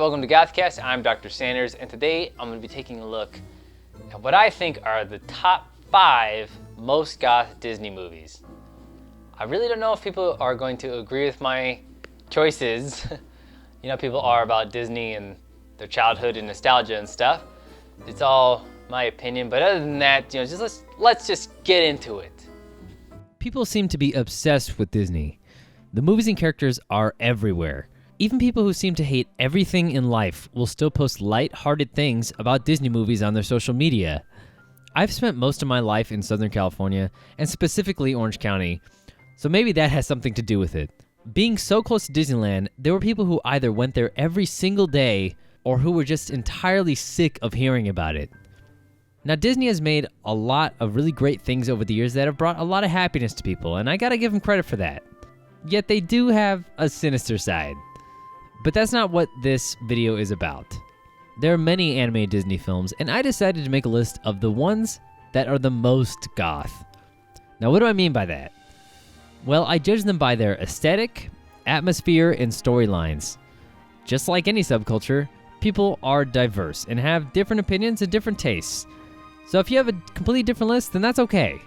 welcome to GothCast. I'm Dr. Sanders, and today I'm going to be taking a look at what I think are the top 5 most goth Disney movies. I really don't know if people are going to agree with my choices. You know, people are about Disney and their childhood and nostalgia and stuff. It's all my opinion, but other than that, you know, let's just get into it. People seem to be obsessed with Disney. The movies and characters are everywhere. Even people who seem to hate everything in life will still post light-hearted things about Disney movies on their social media. I've spent most of my life in Southern California, and specifically Orange County, so maybe that has something to do with it. Being so close to Disneyland, there were people who either went there every single day or who were just entirely sick of hearing about it. Now, Disney has made a lot of really great things over the years that have brought a lot of happiness to people, and I gotta give them credit for that. Yet they do have a sinister side. But that's not what this video is about. There are many animated Disney films, and I decided to make a list of the ones that are the most goth. Now, what do I mean by that? Well, I judge them by their aesthetic, atmosphere, and storylines. Just like any subculture, people are diverse and have different opinions and different tastes. So if you have a completely different list, then that's okay.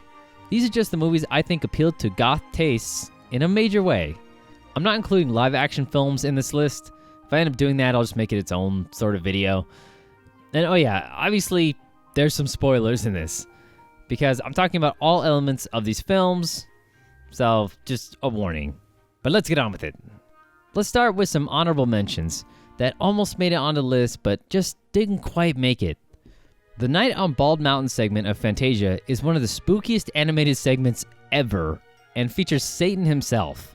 These are just the movies I think appeal to goth tastes in a major way. I'm not including live-action films in this list. If I end up doing that, I'll just make it its own sort of video. And oh yeah, obviously, there's some spoilers in this, because I'm talking about all elements of these films, so just a warning. But let's get on with it. Let's start with some honorable mentions that almost made it on the list, but just didn't quite make it. The Night on Bald Mountain segment of Fantasia is one of the spookiest animated segments ever, and features Satan himself.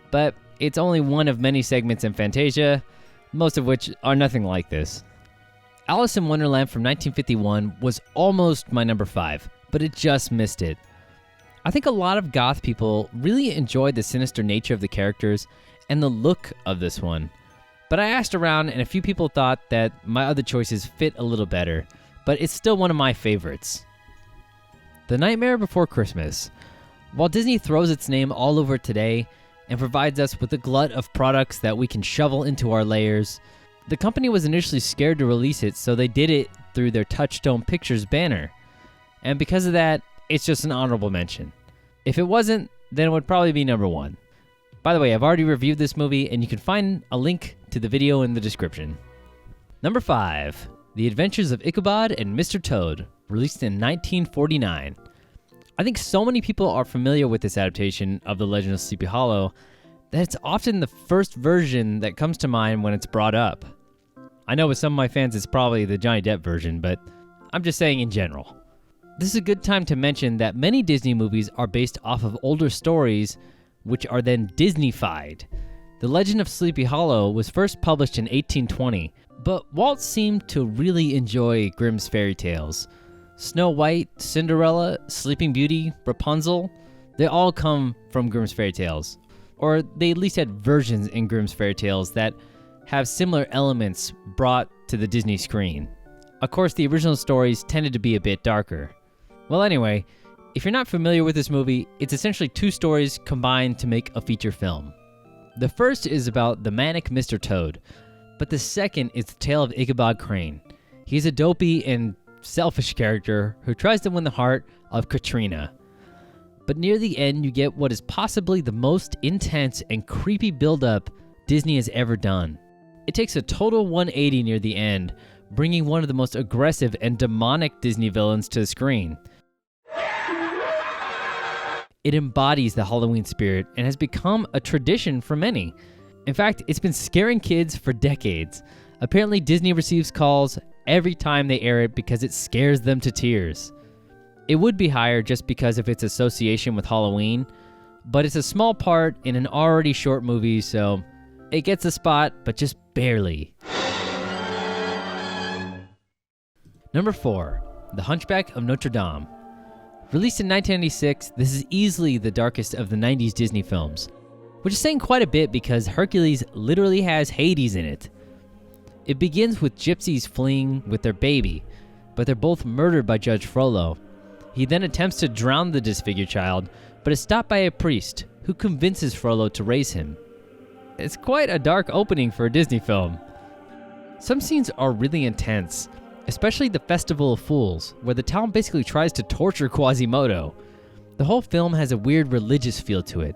But it's only one of many segments in Fantasia, most of which are nothing like this. Alice in Wonderland from 1951 was almost my number 5, but it just missed it. I think a lot of goth people really enjoyed the sinister nature of the characters and the look of this one. But I asked around and a few people thought that my other choices fit a little better, but it's still one of my favorites. The Nightmare Before Christmas. While Disney throws its name all over today and provides us with a glut of products that we can shovel into our layers, the company was initially scared to release it, so they did it through their Touchstone Pictures banner. And because of that, it's just an honorable mention. If it wasn't, then it would probably be number 1. By the way, I've already reviewed this movie, and you can find a link to the video in the description. Number 5, The Adventures of Ichabod and Mr. Toad, released in 1949. I think so many people are familiar with this adaptation of The Legend of Sleepy Hollow that it's often the first version that comes to mind when it's brought up. I know with some of my fans it's probably the Johnny Depp version, but I'm just saying in general. This is a good time to mention that many Disney movies are based off of older stories, which are then Disney-fied. The Legend of Sleepy Hollow was first published in 1820, but Walt seemed to really enjoy Grimm's fairy tales. Snow White, Cinderella, Sleeping Beauty, Rapunzel, they all come from Grimm's fairy tales. Or they at least had versions in Grimm's fairy tales that have similar elements brought to the Disney screen. Of course, the original stories tended to be a bit darker. Well, anyway, if you're not familiar with this movie, it's essentially 2 stories combined to make a feature film. The first is about the manic Mr. Toad, but the second is the tale of Ichabod Crane. He's a dopey and selfish character who tries to win the heart of Katrina. But near the end, you get what is possibly the most intense and creepy build-up Disney has ever done. It takes a total 180 near the end, bringing one of the most aggressive and demonic Disney villains to the screen. It embodies the Halloween spirit and has become a tradition for many. In fact, it's been scaring kids for decades. Apparently, Disney receives calls every time they air it because it scares them to tears. It would be higher just because of its association with Halloween, but it's a small part in an already short movie, so it gets a spot, but just barely. Number 4, The Hunchback of Notre Dame. Released in 1996, this is easily the darkest of the 90s Disney films, which is saying quite a bit because Hercules literally has Hades in it. It begins with gypsies fleeing with their baby, but they're both murdered by Judge Frollo. He then attempts to drown the disfigured child, but is stopped by a priest who convinces Frollo to raise him. It's quite a dark opening for a Disney film. Some scenes are really intense, especially the Festival of Fools, where the town basically tries to torture Quasimodo. The whole film has a weird religious feel to it.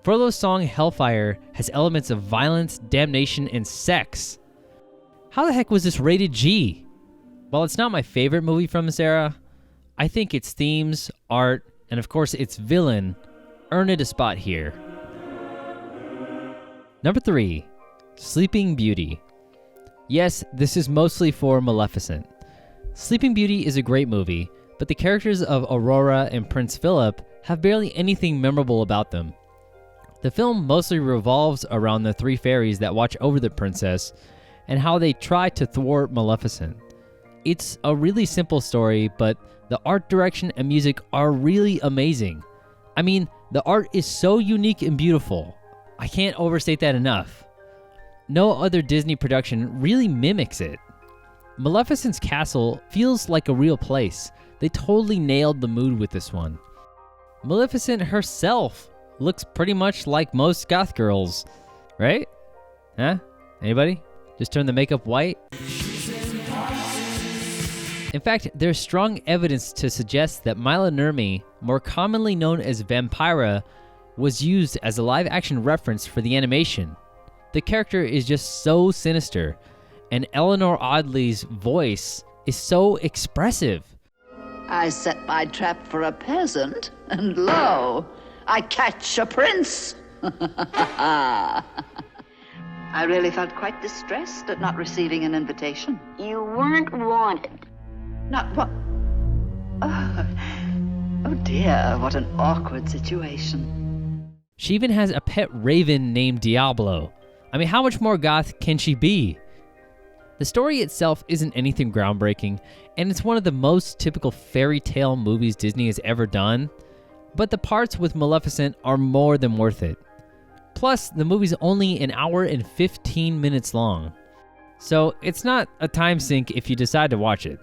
Frollo's song Hellfire has elements of violence, damnation, and sex. How the heck was this rated G? While it's not my favorite movie from this era, I think its themes, art, and of course its villain earn it a spot here. Number 3, Sleeping Beauty. Yes, this is mostly for Maleficent. Sleeping Beauty is a great movie, but the characters of Aurora and Prince Philip have barely anything memorable about them. The film mostly revolves around the 3 fairies that watch over the princess and how they try to thwart Maleficent. It's a really simple story, but the art direction and music are really amazing. I mean, the art is so unique and beautiful. I can't overstate that enough. No other Disney production really mimics it. Maleficent's castle feels like a real place. They totally nailed the mood with this one. Maleficent herself looks pretty much like most goth girls, right? Huh? Anybody? Just turn the makeup white? In fact, there's strong evidence to suggest that Mila Nurmi, more commonly known as Vampira, was used as a live-action reference for the animation. The character is just so sinister, and Eleanor Audley's voice is so expressive. I set my trap for a peasant, and lo, I catch a prince. I really felt quite distressed at not receiving an invitation. You weren't wanted. Not what? Oh dear, what an awkward situation. She even has a pet raven named Diablo. I mean, how much more goth can she be? The story itself isn't anything groundbreaking, and it's one of the most typical fairy tale movies Disney has ever done, but the parts with Maleficent are more than worth it. Plus, the movie's only an hour and 15 minutes long, so it's not a time sink if you decide to watch it.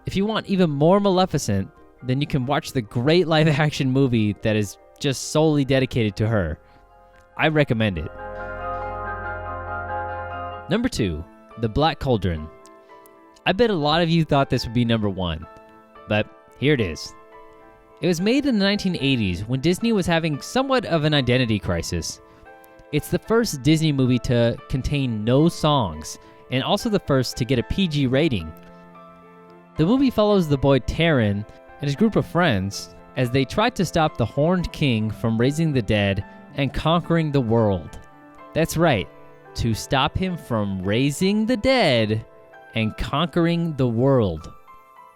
If you want even more Maleficent, then you can watch the great live-action movie that is just solely dedicated to her. I recommend it. Number 2, The Black Cauldron. I bet a lot of you thought this would be number 1, but here it is. It was made in the 1980s when Disney was having somewhat of an identity crisis. It's the first Disney movie to contain no songs, and also the first to get a PG rating. The movie follows the boy Taran and his group of friends as they try to stop the Horned King from raising the dead and conquering the world. That's right, to stop him from raising the dead and conquering the world.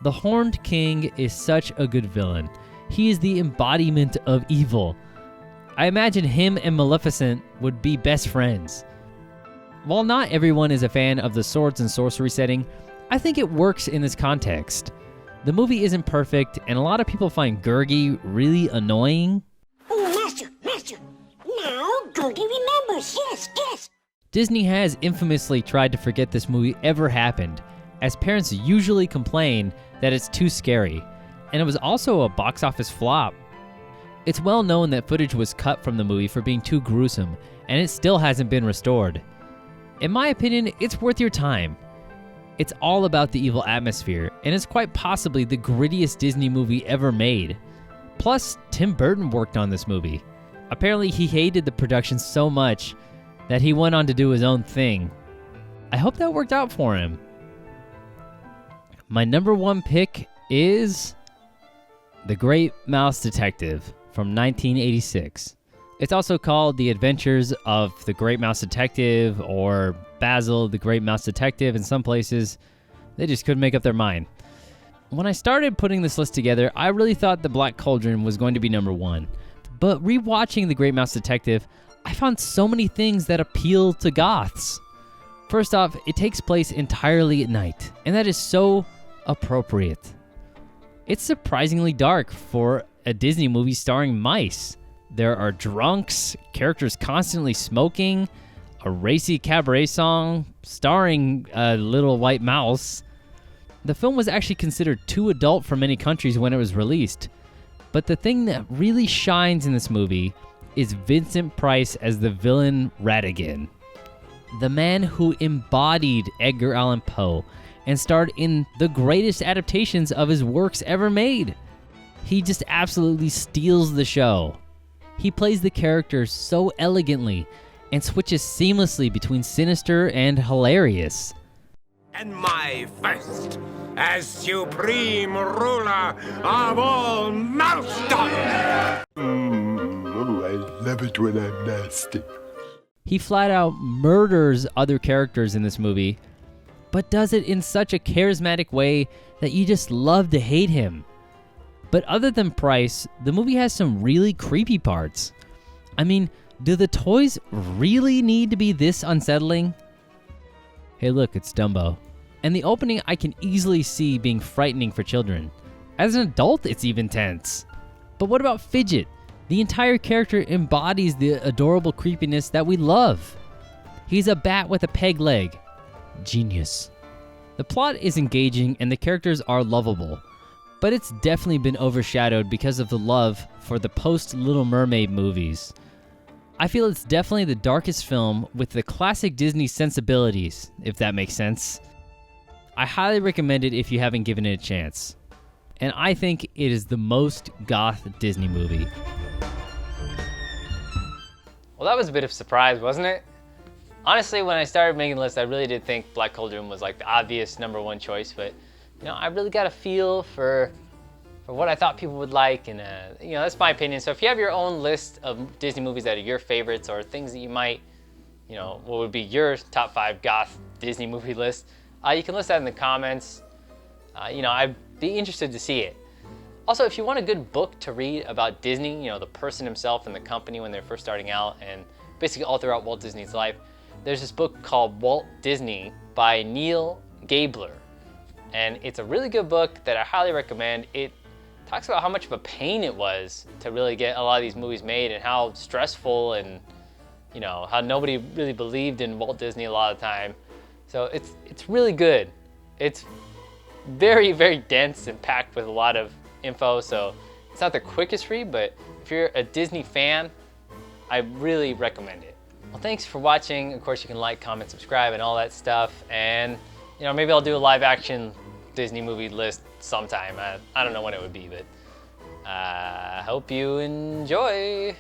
The Horned King is such a good villain. He is the embodiment of evil. I imagine him and Maleficent would be best friends. While not everyone is a fan of the swords and sorcery setting, I think it works in this context. The movie isn't perfect, and a lot of people find Gurgi really annoying. Oh, Master, now Gurgi remembers, yes. Disney has infamously tried to forget this movie ever happened, as parents usually complain that it's too scary, and it was also a box office flop. It's well known that footage was cut from the movie for being too gruesome, and it still hasn't been restored. In my opinion, it's worth your time. It's all about the evil atmosphere, and it's quite possibly the grittiest Disney movie ever made. Plus, Tim Burton worked on this movie. Apparently, he hated the production so much that he went on to do his own thing. I hope that worked out for him. My number 1 pick is The Great Mouse Detective from 1986. It's also called The Adventures of the Great Mouse Detective or Basil the Great Mouse Detective in some places. They just couldn't make up their mind. When I started putting this list together, I really thought The Black Cauldron was going to be number 1. But rewatching The Great Mouse Detective, I found so many things that appeal to goths. First off, it takes place entirely at night, and that is so appropriate. It's surprisingly dark for a Disney movie starring mice. There are drunks, characters constantly smoking, a racy cabaret song starring a little white mouse. The film was actually considered too adult for many countries when it was released. But the thing that really shines in this movie is Vincent Price as the villain Ratigan. the man who embodied Edgar Allan Poe and starred in the greatest adaptations of his works ever made. He just absolutely steals the show. He plays the characters so elegantly and switches seamlessly between sinister and hilarious. And my first as supreme ruler of all Mousedom! I love it when I'm nasty. He flat out murders other characters in this movie, but does it in such a charismatic way that you just love to hate him. But other than Price, the movie has some really creepy parts. I mean, do the toys really need to be this unsettling? Hey look, it's Dumbo. And the opening I can easily see being frightening for children. As an adult, it's even tense. But what about Fidget? The entire character embodies the adorable creepiness that we love. He's a bat with a peg leg. Genius. The plot is engaging and the characters are lovable, but it's definitely been overshadowed because of the love for the post-Little Mermaid movies. I feel it's definitely the darkest film with the classic Disney sensibilities, if that makes sense. I highly recommend it if you haven't given it a chance. And I think it is the most goth Disney movie. Well, that was a bit of a surprise, wasn't it? Honestly, when I started making the list, I really did think Black Cauldron was like the obvious number one choice, but I really got a feel for what I thought people would like, and that's my opinion. So if you have your own list of Disney movies that are your favorites or things that you might, what would be your top 5 goth Disney movie list, you can list that in the comments. I'd be interested to see it. Also, if you want a good book to read about Disney, the person himself and the company when they're first starting out, and basically all throughout Walt Disney's life, there's this book called Walt Disney by Neil Gabler. And it's a really good book that I highly recommend. It talks about how much of a pain it was to really get a lot of these movies made and how stressful and, how nobody really believed in Walt Disney a lot of the time. So it's really good. It's very, very dense and packed with a lot of info. So it's not the quickest read, but if you're a Disney fan, I really recommend it. Well, thanks for watching. Of course, you can like, comment, subscribe, and all that stuff. And, maybe I'll do a live action Disney movie list sometime. I don't know when it would be, but I hope you enjoy.